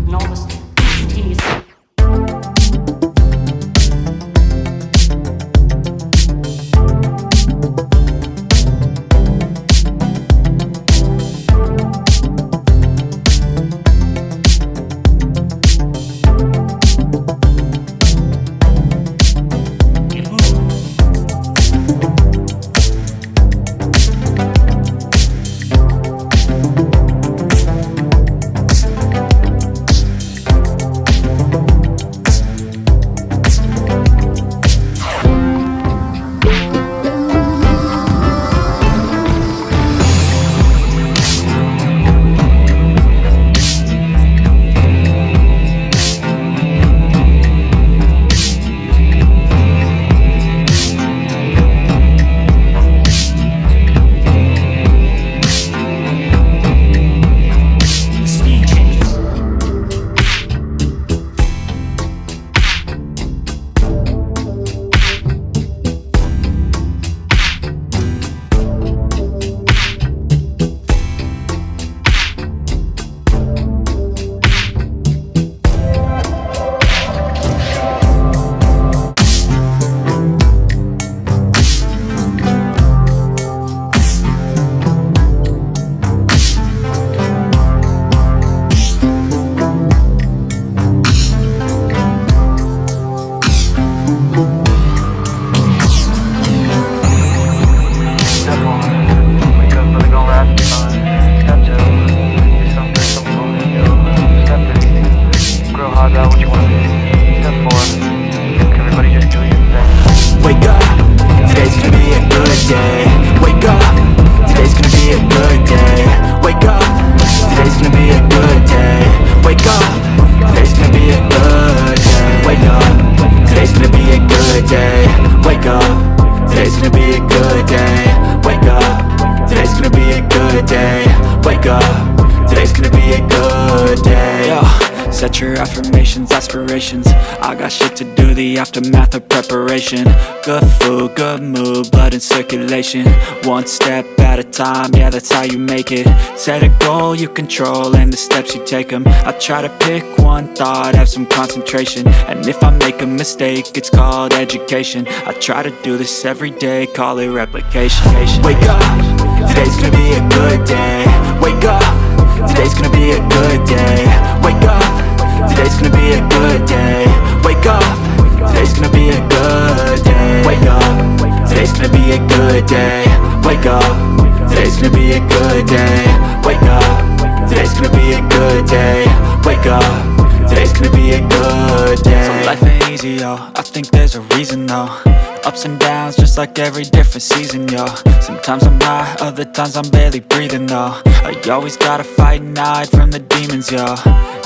Enormous, instantaneous. Wake up, today's gonna be a good day. Wake up, today's gonna be a good day. Wake up, today's gonna be a good day. Wake up, today's gonna be a good day. Wake up, today's gonna be a good day. Wake up, today's gonna be a good day. Wake up, today's gonna be a good day. Wake up, today's gonna be a good day. Yo, set your affirmations, aspirations. I got shit to do, the aftermath of preparation. Good food, good mood, blood in circulation. One step at a time, yeah, that's how you make it. Set a goal you control and the steps you take them. I try to pick one thought, have some concentration. And if I make a mistake, it's called education. I try to do this every day, call it replication. Wake up, today's gonna be a good day. Wake up, today's gonna be a good day. Wake up, today's gonna be a good day. Wake up, today's gonna be a good day. Wake up, today's gonna be a good day. Wake up, today's gonna be a good day. Wake up, today's gonna be a good day. Wake up, today's gonna be a good day. So life ain't easy, yo, I think there's a reason though. Ups and downs, just like every different season, yo. Sometimes I'm high, other times I'm barely breathing, though. I always gotta fight and hide from the demons, yo.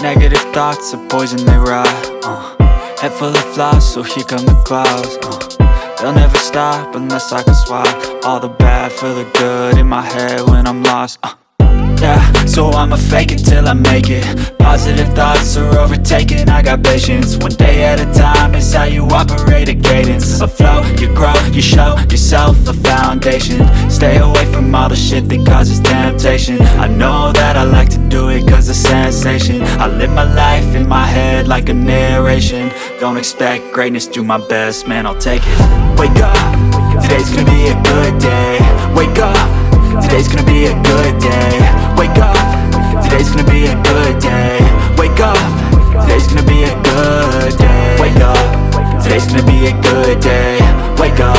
Negative thoughts are poison, they rot, Head full of flies, so here come the clouds, They'll never stop unless I can swap all the bad for the good in my head when I'm lost, Yeah, so I'ma fake it till I make it. Positive thoughts are overtaken, I got patience. One day at a time is how you operate a cadence. A flow, you grow, you show yourself a foundation. Stay away from all the shit that causes temptation. I know that I like to do it cause it's sensation. I live my life in my head like a narration. Don't expect greatness, do my best, man, I'll take it. Wake up, today's gonna be a good day. Wake up, today's gonna be a good day. Wake up, today's gonna be a good day. Wake up, today's gonna be a good day. Wake up, today's gonna be a good day. Wake up,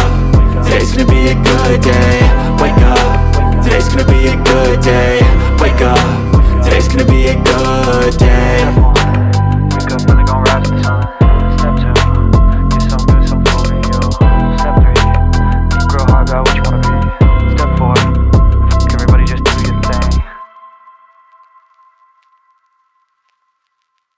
today's gonna be a good day. Wake up, today's gonna be a good day. Wake up, today's gonna be a good day.